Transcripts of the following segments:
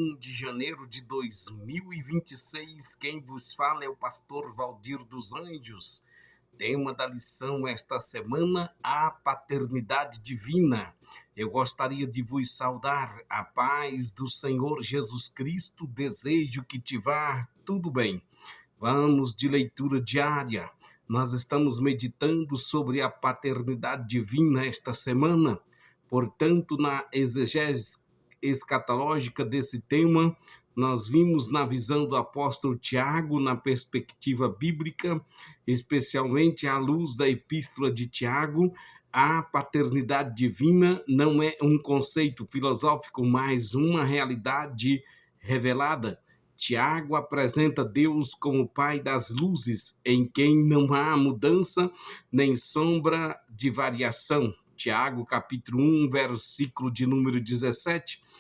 1 de janeiro de 2026. Quem vos fala é o pastor Valdir dos Anjos. Tema da lição esta semana: a paternidade divina. Eu gostaria de vos saudar a paz do Senhor Jesus Cristo. Desejo que te vá tudo bem. Vamos de leitura diária. Nós estamos meditando sobre a paternidade divina esta semana. Portanto, na exegese escatológica desse tema, nós vimos na visão do apóstolo Tiago, na perspectiva bíblica, especialmente à luz da epístola de Tiago, a paternidade divina não é um conceito filosófico, mas uma realidade revelada. Tiago apresenta Deus como Pai das luzes, em quem não há mudança nem sombra de variação. Tiago, capítulo 1, versículo de número 17.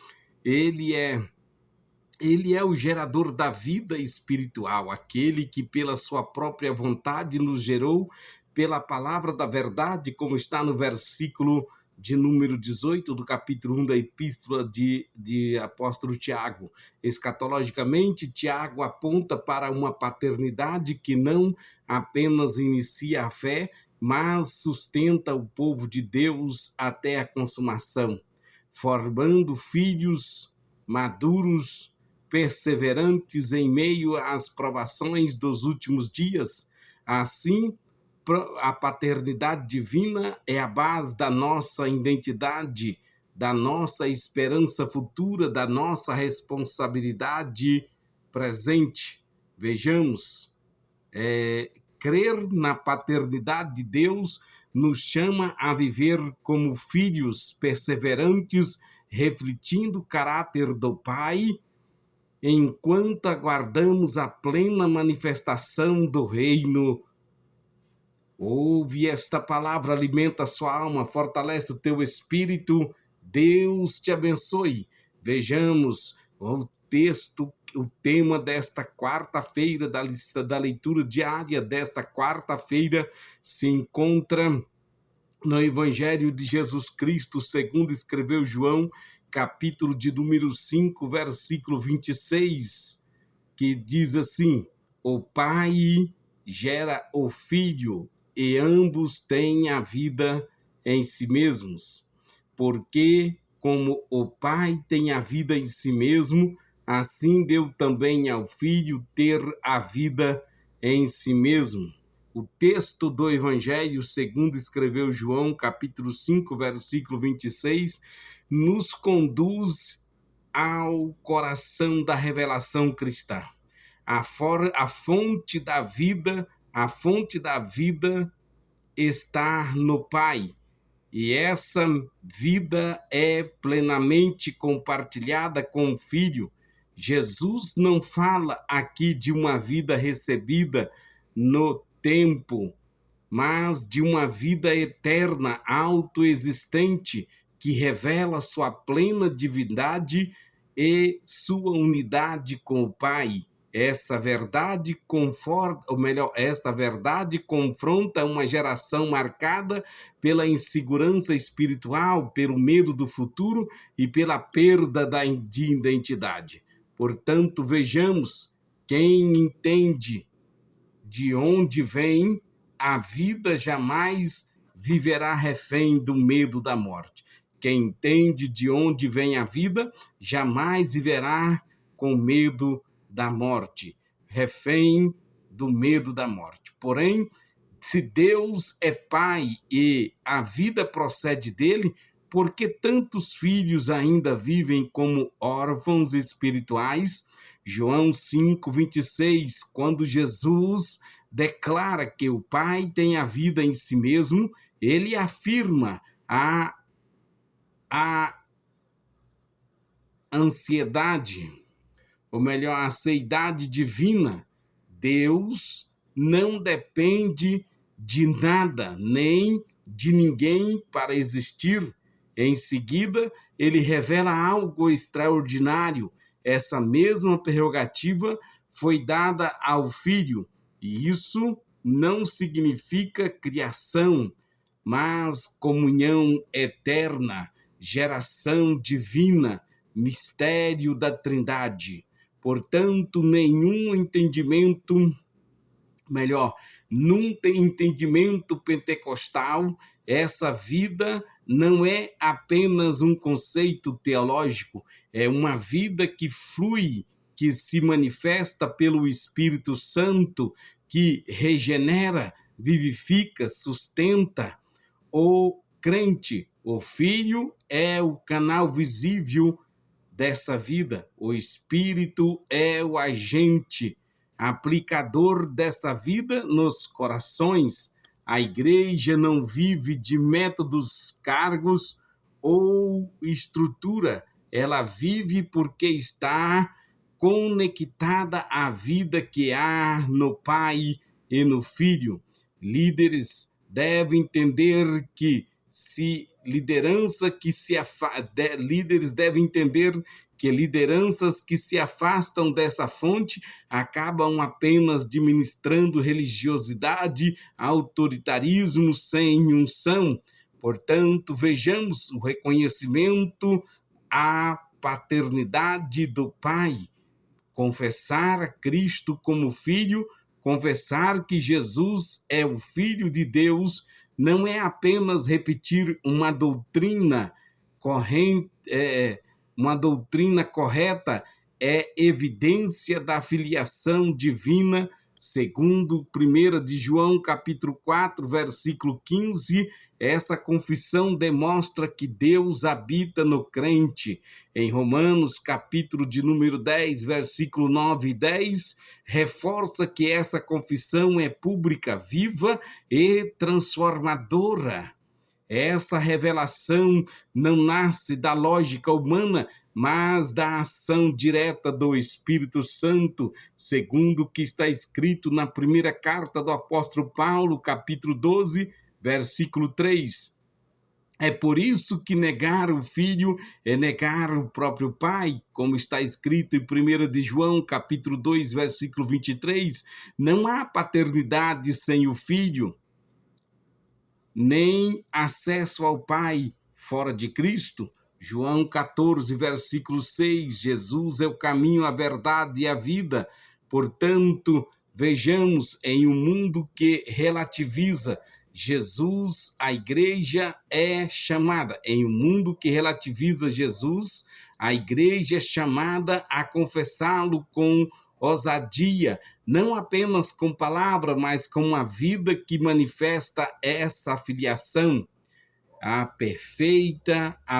Ele é o gerador da vida espiritual, aquele que pela sua própria vontade nos gerou pela palavra da verdade, como está no versículo de número 18 do capítulo 1 da epístola de apóstolo Tiago. Escatologicamente, Tiago aponta para uma paternidade que não apenas inicia a fé, mas sustenta o povo de Deus até a consumação, formando filhos maduros, perseverantes em meio às provações dos últimos dias. Assim, a paternidade divina é a base da nossa identidade, da nossa esperança futura, da nossa responsabilidade presente. Vejamos, crer na paternidade de Deus nos chama a viver como filhos perseverantes, refletindo o caráter do Pai, enquanto aguardamos a plena manifestação do reino. Ouve esta palavra, alimenta a sua alma, fortalece o teu espírito. Deus te abençoe. Vejamos o texto, o tema desta quarta-feira, da lista da leitura diária desta quarta-feira, se encontra no Evangelho de Jesus Cristo, segundo escreveu João, capítulo de número 5, versículo 26, que diz assim: o Pai gera o Filho, e ambos têm a vida em si mesmos. Porque, como o Pai tem a vida em si mesmo, assim deu também ao Filho ter a vida em si mesmo. O texto do Evangelho, segundo escreveu João, capítulo 5, versículo 26, nos conduz ao coração da revelação cristã. A fonte da vida está no Pai, e essa vida é plenamente compartilhada com o Filho. Jesus não fala aqui de uma vida recebida no tempo, mas de uma vida eterna, autoexistente, que revela sua plena divindade e sua unidade com o Pai. Esta verdade confronta uma geração marcada pela insegurança espiritual, pelo medo do futuro e pela perda de identidade. Portanto, vejamos, quem entende de onde vem a vida jamais viverá refém do medo da morte. Quem entende de onde vem a vida jamais viverá com medo da morte, refém do medo da morte. Porém, se Deus é Pai e a vida procede dele, por que tantos filhos ainda vivem como órfãos espirituais? João 5, 26, quando Jesus declara que o Pai tem a vida em si mesmo, ele afirma a ansiedade, ou melhor, a seidade divina. Deus não depende de nada, nem de ninguém para existir. Em seguida, ele revela algo extraordinário. Essa mesma prerrogativa foi dada ao Filho, e isso não significa criação, mas comunhão eterna, geração divina. mistério da Trindade. Portanto, nenhum entendimento, melhor, num entendimento pentecostal, essa vida não é apenas um conceito teológico, é uma vida que flui, que se manifesta pelo Espírito Santo, que regenera, vivifica, sustenta o crente. O Filho é o canal visível dessa vida, o Espírito é o agente aplicador dessa vida nos corações. A igreja não vive de métodos, cargos ou estrutura, ela vive porque está conectada à vida que há no Pai e no Filho. Líderes devem entender que líderes devem entender que lideranças que se afastam dessa fonte acabam apenas administrando religiosidade, autoritarismo sem unção. Portanto, vejamos o reconhecimento à paternidade do Pai, confessar a Cristo como Filho, confessar que Jesus é o Filho de Deus, não é apenas repetir uma doutrina correta, é evidência da filiação divina, segundo 1 de João, capítulo 4, versículo 15, essa confissão demonstra que Deus habita no crente. Em Romanos, capítulo de número 10, versículo 9 e 10, reforça que essa confissão é pública, viva e transformadora. Essa revelação não nasce da lógica humana, mas da ação direta do Espírito Santo, segundo o que está escrito na primeira carta do apóstolo Paulo, capítulo 12, versículo 3. É por isso que negar o Filho é negar o próprio Pai, como está escrito em 1 de João, capítulo 2, versículo 23. Não há paternidade sem o Filho, nem acesso ao Pai fora de Cristo. João 14, versículo 6, Jesus é o caminho, a verdade e a vida. Portanto, vejamos, em um mundo que relativiza Jesus, a igreja é chamada. Em um mundo que relativiza Jesus, a igreja é chamada a confessá-lo com ousadia, não apenas com palavra, mas com uma vida que manifesta essa filiação, a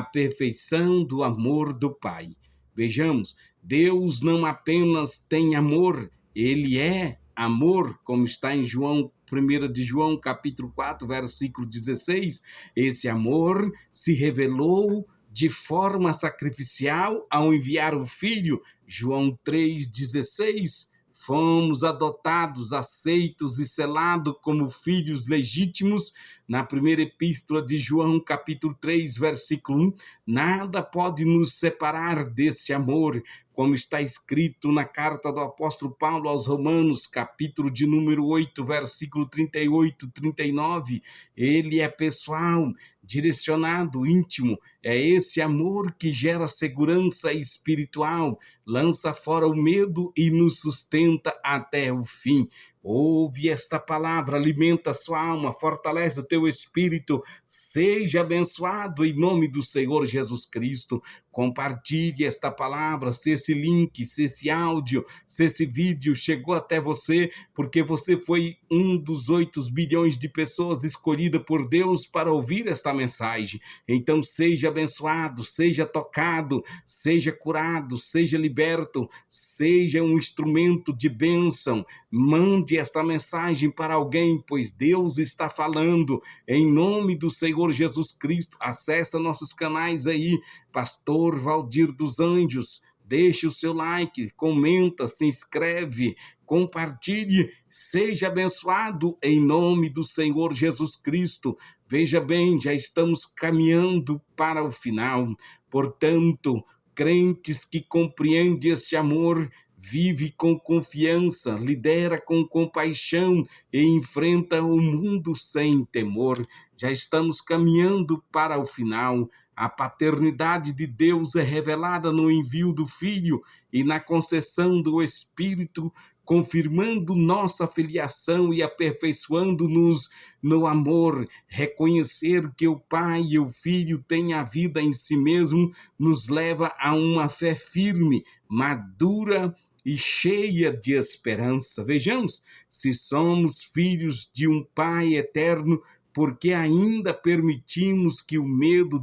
perfeição do amor do Pai. Vejamos, Deus não apenas tem amor, ele é amor, como está em 1 de João, capítulo 4, versículo 16. Esse amor se revelou de forma sacrificial ao enviar o Filho. João 3,16. Fomos adotados, aceitos e selados como filhos legítimos. Na primeira epístola de João, capítulo 3, versículo 1, nada pode nos separar desse amor, como está escrito na carta do apóstolo Paulo aos Romanos, capítulo de número 8, versículo 38 e 39. Ele é pessoal, direcionado, íntimo. É esse amor que gera segurança espiritual, lança fora o medo e nos sustenta até o fim. Ouve esta palavra, alimenta a sua alma, fortalece o teu espírito. Seja abençoado em nome do Senhor Jesus Cristo. Compartilhe esta palavra, se esse link, se esse áudio, se esse vídeo chegou até você, porque você foi um dos 8 bilhões de pessoas escolhidas por Deus para ouvir esta mensagem. Então seja abençoado, seja tocado, seja curado, seja liberto, seja um instrumento de bênção. Mande esta mensagem para alguém, pois Deus está falando. Em nome do Senhor Jesus Cristo, acessa nossos canais aí, Pastor Valdir dos Anjos, deixe o seu like, comenta, se inscreve, compartilhe, seja abençoado em nome do Senhor Jesus Cristo. Veja bem, já estamos caminhando para o final, portanto, crentes que compreendem este amor, vive com confiança, lidera com compaixão e enfrenta o mundo sem temor. Já estamos caminhando para o final. A paternidade de Deus é revelada no envio do Filho e na concessão do Espírito, confirmando nossa filiação e aperfeiçoando-nos no amor. Reconhecer que o Pai e o Filho têm a vida em si mesmo nos leva a uma fé firme, madura e cheia de esperança. Vejamos, se somos filhos de um Pai eterno, porque ainda permitimos que o medo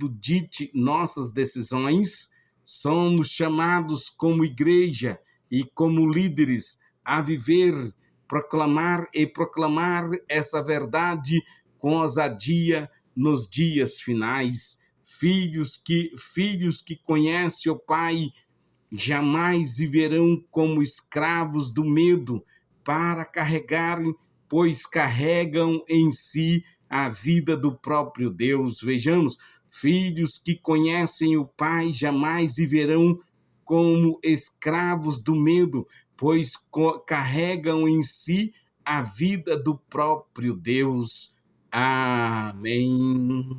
dite nossas decisões. Somos chamados como igreja e como líderes a viver, proclamar essa verdade com ousadia nos dias finais. Filhos que conhecem o Pai jamais viverão como escravos do medo para carregarem, pois carregam em si a vida do próprio Deus. Vejamos, filhos que conhecem o Pai jamais viverão como escravos do medo, pois carregam em si a vida do próprio Deus. Amém.